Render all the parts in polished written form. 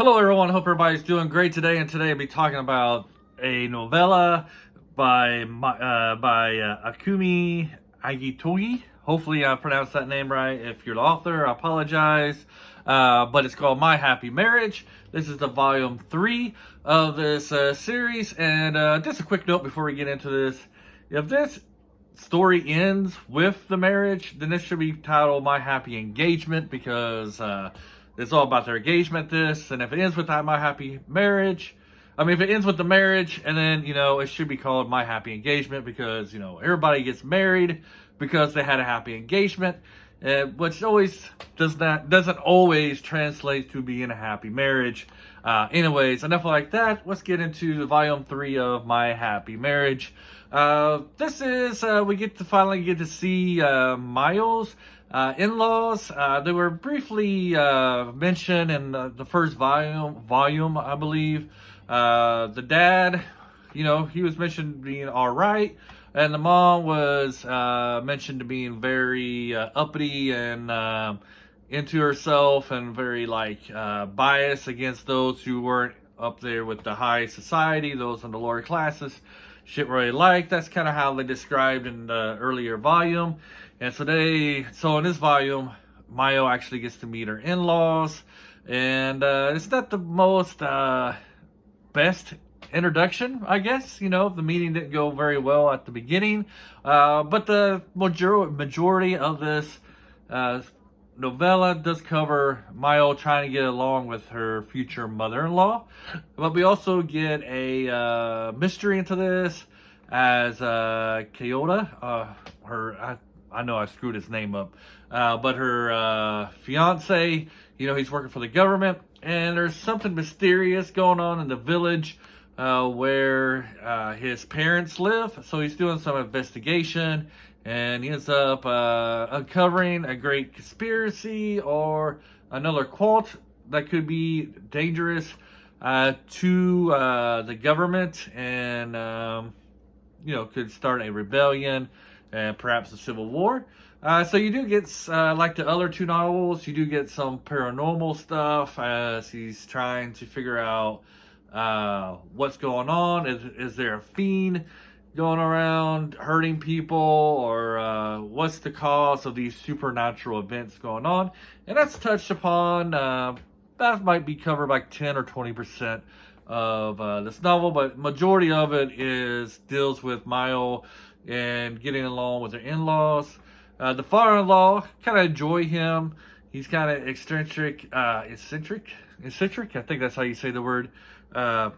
Hello, everyone. Hope everybody's doing great today. And today I'll be talking about a novella by Akumi Agitogi. Hopefully, I pronounced that name right. If you're the author, I apologize. But it's called My Happy Marriage. This is the volume 3 of this series. And just a quick note before we get into this: if this story ends with the marriage, then this should be titled My Happy Engagement, because it's all about their engagement. And if it ends with My Happy Marriage, if it ends with the marriage, and then it should be called My Happy Engagement, because everybody gets married because they had a happy engagement, which always doesn't always translate to being a happy marriage. Anyways, enough like that. Let's get into volume 3 of My Happy Marriage. This is we finally get to see Miles' in-laws. They were briefly mentioned in the first volume, I believe. The dad, he was mentioned being all right, and the mom was mentioned to being very uppity and into herself, and very biased against those who weren't up there with the high society, those in the lower classes. Shit really like. That's kind of how they described in the earlier volume. And so in this volume, Mayo actually gets to meet her in-laws, and it's not the most best introduction, I guess. The meeting didn't go very well at the beginning, but the majority of this novella does cover Mayo trying to get along with her future mother-in-law. But we also get a mystery into this, as Kyoto, I know I screwed his name up, but her fiance, he's working for the government, and there's something mysterious going on in the village where his parents live. So he's doing some investigation, and he ends up uncovering a great conspiracy or another cult that could be dangerous to the government, and could start a rebellion and perhaps a civil war. So you do get, like the other two novels, you do get some paranormal stuff as he's trying to figure out what's going on. Is there a fiend going around hurting people, or what's the cause of these supernatural events going on? And that's touched upon. That might be covered by 10 or 20% of this novel, but majority of it deals with Mayo and getting along with her in-laws. The father-in-law, kind of enjoy him. He's kind of eccentric. I think that's how you say the word. But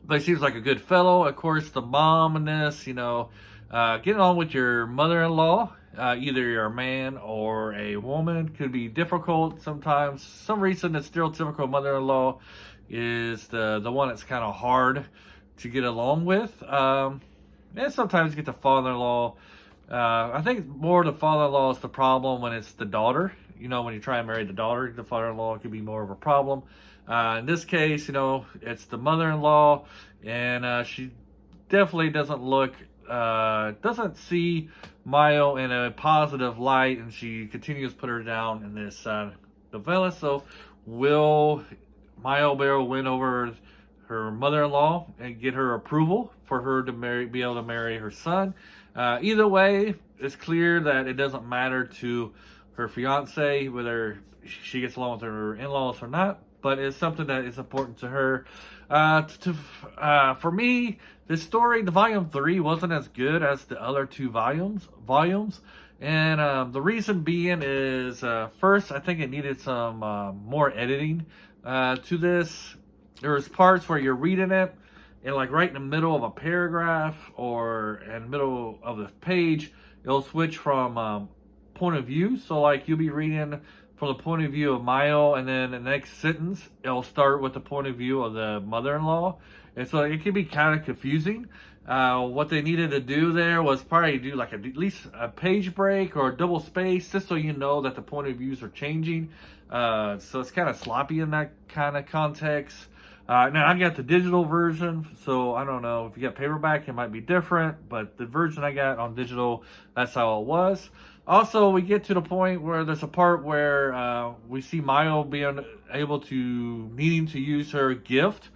he seems like a good fellow. Of course, the mom in this, getting on with your mother-in-law, either you're a man or a woman, could be difficult sometimes. Some reason the stereotypical mother-in-law is the one that's kind of hard to get along with. And sometimes you get the father-in-law. I think more the father-in-law is the problem when it's the daughter. When you try and marry the daughter, the father-in-law could be more of a problem. In this case, it's the mother-in-law, and she definitely doesn't see Mayo in a positive light, and she continues to put her down in this novella. So will Mayo be able to win over her mother-in-law and get her approval for her to be able to marry her son? Either way, it's clear that it doesn't matter to her fiance whether she gets along with her in-laws or not, but it's something that is important to her. For me, this story, the volume 3, wasn't as good as the other two volumes. And the reason being is, first, I think it needed some more editing to this. There was parts where you're reading it, and right in the middle of a paragraph or in the middle of the page, it'll switch from point of view. So you'll be reading from the point of view of Mayo, and then the next sentence, it'll start with the point of view of the mother-in-law. And so it can be kind of confusing. What they needed to do there was probably do at least a page break or a double space, just so you know that the point of views are changing. So it's kind of sloppy in that kind of context. Now I got the digital version, so I don't know if you got paperback, it might be different, but the version I got on digital, that's how it was. Also, we get to the point where there's a part where we see Mayo being able to needing to use her gift,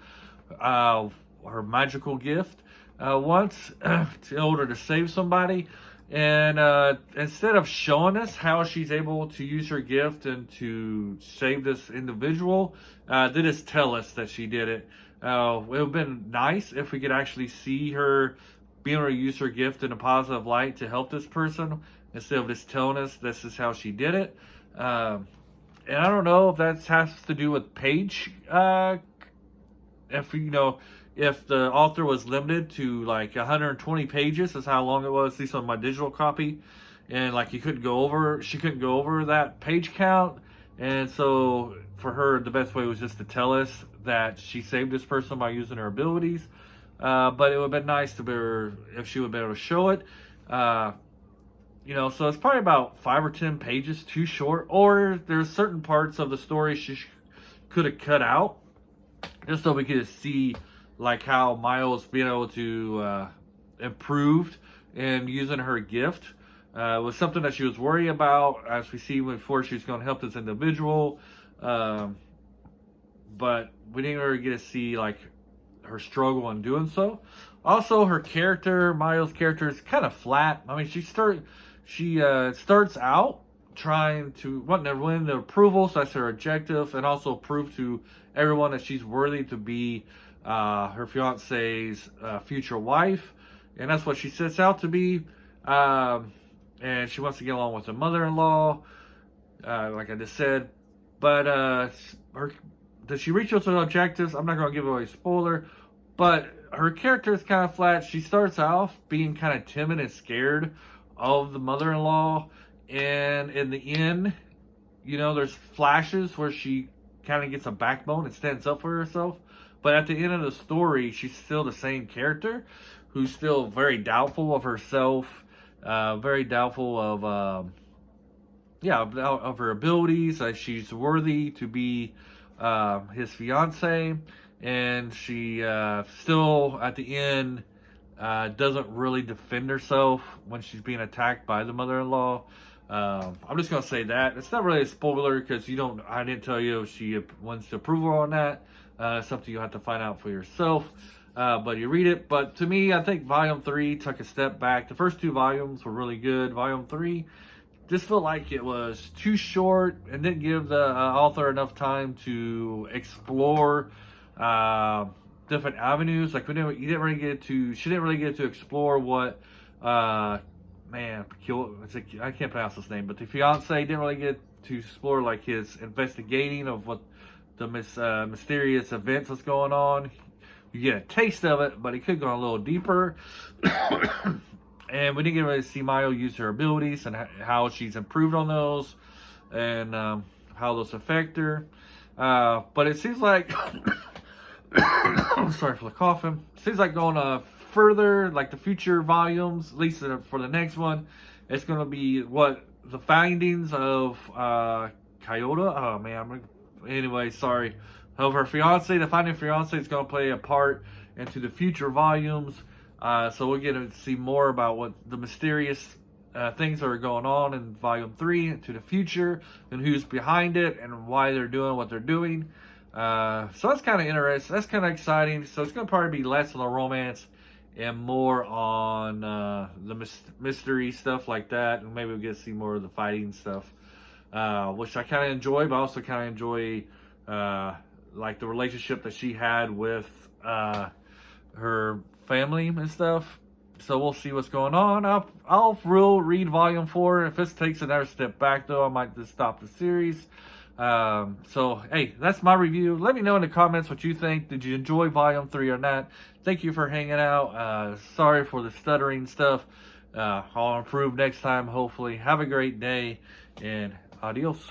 uh, her magical gift, once in order to save somebody. And instead of showing us how she's able to use her gift and to save this individual, they just tell us that she did it. It would have been nice if we could actually see her being able to use her gift in a positive light to help this person instead of just telling us this is how she did it. And I don't know if that has to do with page. If if the author was limited to like 120 pages, is how long it was, at least on my digital copy, and like she couldn't go over that page count, and so for her the best way was just to tell us that she saved this person by using her abilities. But it would have been nice to be if she would be able to show it. So it's probably about 5 or 10 pages too short, or there's certain parts of the story she could have cut out, just so we could see like how Miles being able to improved in using her gift. Was something that she was worried about, as we see before she was going to help this individual. But we didn't really get to see like her struggle in doing so. Also, her character, Miles' character, is kind of flat. I mean, she starts out trying to wanting to win the approval, so that's her objective, and also prove to everyone that she's worthy to be her fiance's future wife, and that's what she sets out to be. And she wants to get along with her mother-in-law, like I just said. But does she reach those objectives? I'm not going to give away a spoiler, but her character is kind of flat. She starts off being kind of timid and scared of the mother-in-law, and in the end, there's flashes where she kind of gets a backbone and stands up for herself. But at the end of the story, she's still the same character, who's still very doubtful of herself, very doubtful of of her abilities. She's worthy to be his fiance, and she still at the end doesn't really defend herself when she's being attacked by the mother-in-law. I'm just gonna say that it's not really a spoiler because I didn't tell you if she wants to approve her on that. Something you'll have to find out for yourself. But you read it. But to me, I think Volume 3 took a step back. The first 2 volumes were really good. Volume 3 just felt like it was too short and didn't give the author enough time to explore different avenues. Like she didn't really get to explore what I can't pronounce his name, but the fiance didn't really get to explore like his investigating of what the mysterious events that's going on. You get a taste of it, but it could go a little deeper. And we didn't get really see Mayo use her abilities and how she's improved on those, and how those affect her. But it seems like I'm sorry for the coughing. It seems like going further, like the future volumes, at least for the next one, it's going to be what the findings of Kyoto. Oh man, anyway, sorry. Of her fiance, the finding fiance is going to play a part into the future volumes. So we'll get to see more about what the mysterious things that are going on in Volume 3 into the future, and who's behind it, and why they're doing what they're doing. So that's kind of interesting. That's kind of exciting. So it's going to probably be less on the romance and more on the mystery stuff like that. And maybe we'll get to see more of the fighting stuff, which I kind of enjoy, but also kind of enjoy like the relationship that she had with her family and stuff. So we'll see what's going on. I'll read Volume 4. If this takes another step back, though, I might just stop the series. So, hey, that's my review. Let me know in the comments what you think. Did you enjoy Volume 3 or not? Thank you for hanging out. Sorry for the stuttering stuff. I'll improve next time, hopefully. Have a great day, and adios.